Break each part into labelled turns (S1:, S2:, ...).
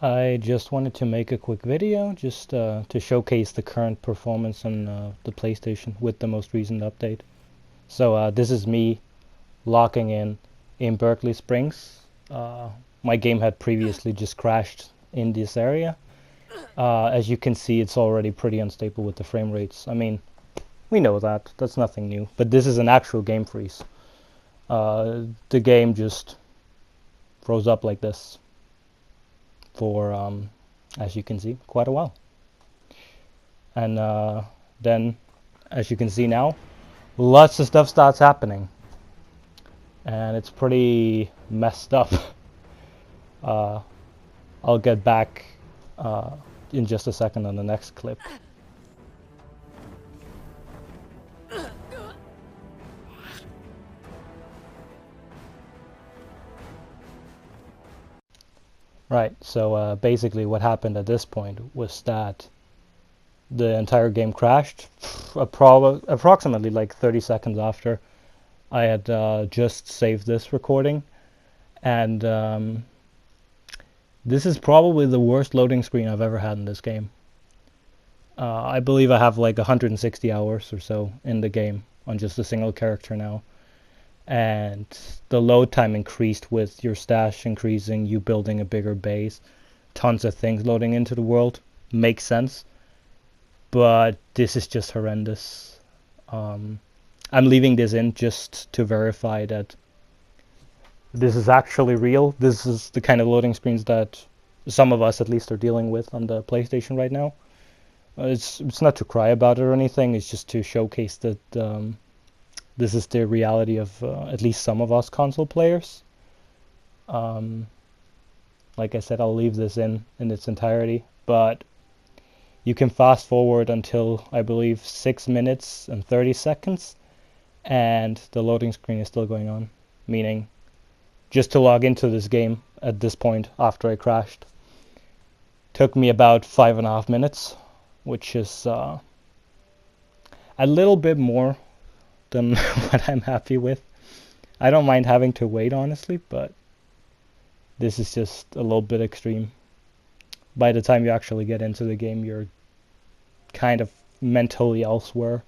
S1: I just wanted to make a quick video just to showcase the current performance on the PlayStation with the most recent update. So this is me locking in Berkeley Springs. My game had previously just crashed in this area. As you can see, it's already pretty unstable with the frame rates. I mean, we know that. That's nothing new. But this is an actual game freeze. The game just froze up like this for, as you can see, quite a while. And then, as you can see now, lots of stuff starts happening. And it's pretty messed up. I'll get back in just a second on the next clip. Right, so basically what happened at this point was that the entire game crashed approximately like 30 seconds after I had just saved this recording. And this is probably the worst loading screen I've ever had in this game. I believe I have like 160 hours or so in the game on just a single character now. And the load time increased with your stash increasing, you building a bigger base, tons of things loading into the world. Makes sense. But this is just horrendous. I'm leaving this in just to verify that this is actually real. This is the kind of loading screens that some of us at least are dealing with on the PlayStation right now. It's not to cry about it or anything. It's just to showcase that this is the reality of at least some of us console players. Like I said, I'll leave this in its entirety, but you can fast forward until I believe 6 minutes and 30 seconds, and the loading screen is still going on, meaning just to log into this game at this point after I crashed took me about 5.5 minutes, which is a little bit more than what I'm happy with. I don't mind having to wait, honestly, but this is just a little bit extreme. By the time you actually get into the game, you're kind of mentally elsewhere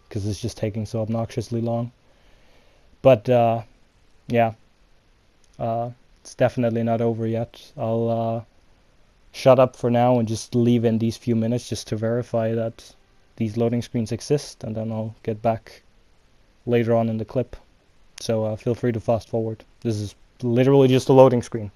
S1: because it's just taking so obnoxiously long. But yeah, it's definitely not over yet. I'll shut up for now and just leave in these few minutes just to verify that these loading screens exist, and then I'll get back later on in the clip. So feel free to fast forward. This is literally just a loading screen.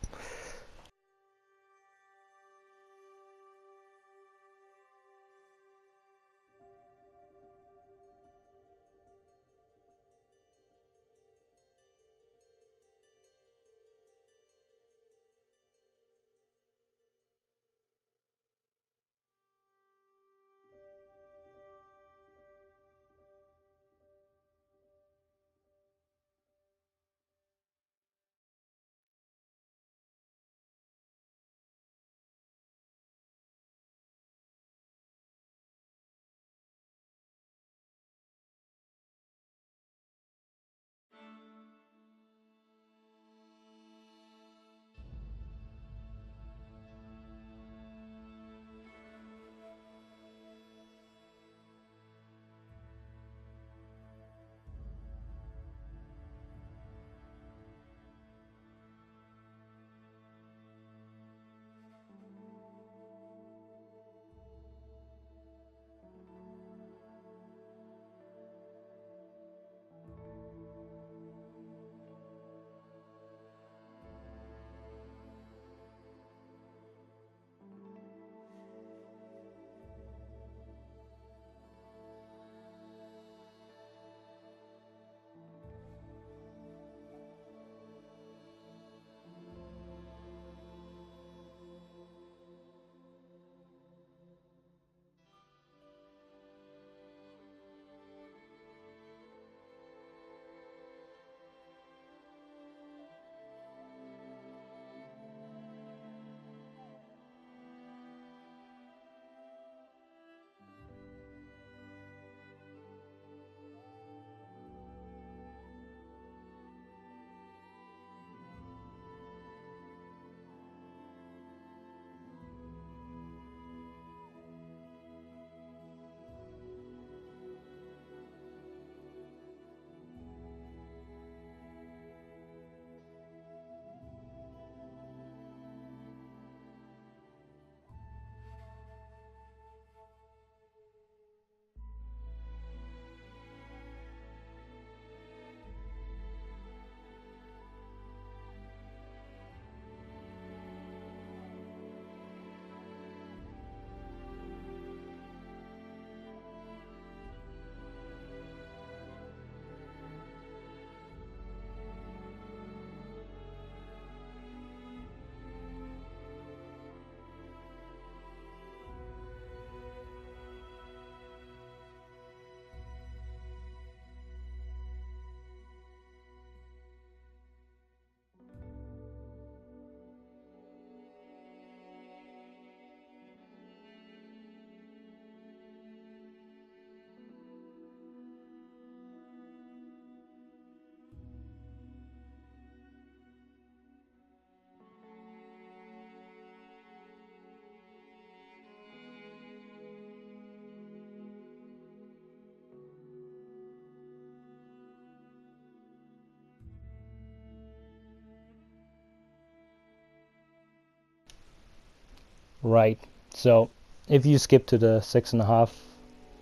S1: Right. So if you skip to the 6.5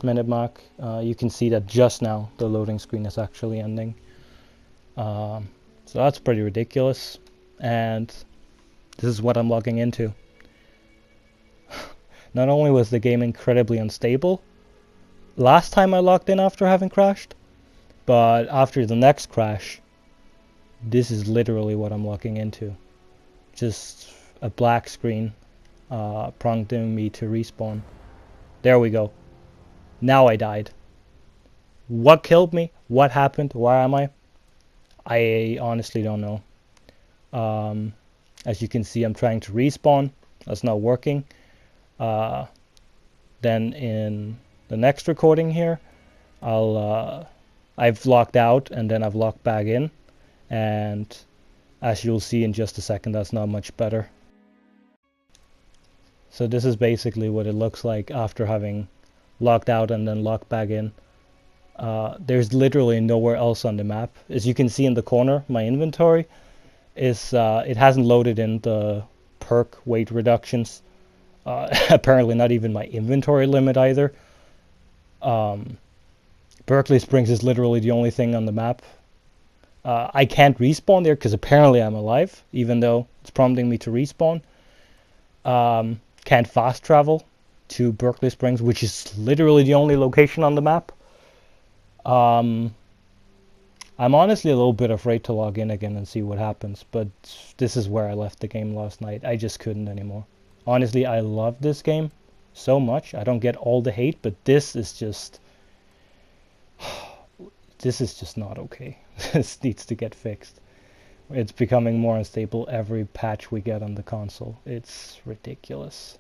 S1: minute mark, you can see that just now the loading screen is actually ending. So that's pretty ridiculous. And this is what I'm logging into. Not only was the game incredibly unstable last time I logged in after having crashed, but after the next crash, this is literally what I'm logging into. Just a black screen prompting me to respawn. There we go. Now I died. What killed me? What happened? Where am I? I honestly don't know. As you can see, I'm trying to respawn. That's not working. Then in the next recording here, I've logged out and then I've logged back in, and as you'll see in just a second, that's not much better. So this is basically what it looks like after having logged out and then logged back in. There's literally nowhere else on the map. As you can see in the corner, my inventory is it hasn't loaded in the perk weight reductions. Apparently not even my inventory limit either. Berkeley Springs is literally the only thing on the map. I can't respawn there because apparently I'm alive, even though it's prompting me to respawn. Can't fast travel to Berkeley Springs, which is literally the only location on the map. I'm honestly a little bit afraid to log in again and see what happens, but this is where I left the game last night. I just couldn't anymore. Honestly, I love this game so much. I don't get all the hate, but this is just not okay. This needs to get fixed. It's becoming more unstable every patch we get on the console. It's ridiculous.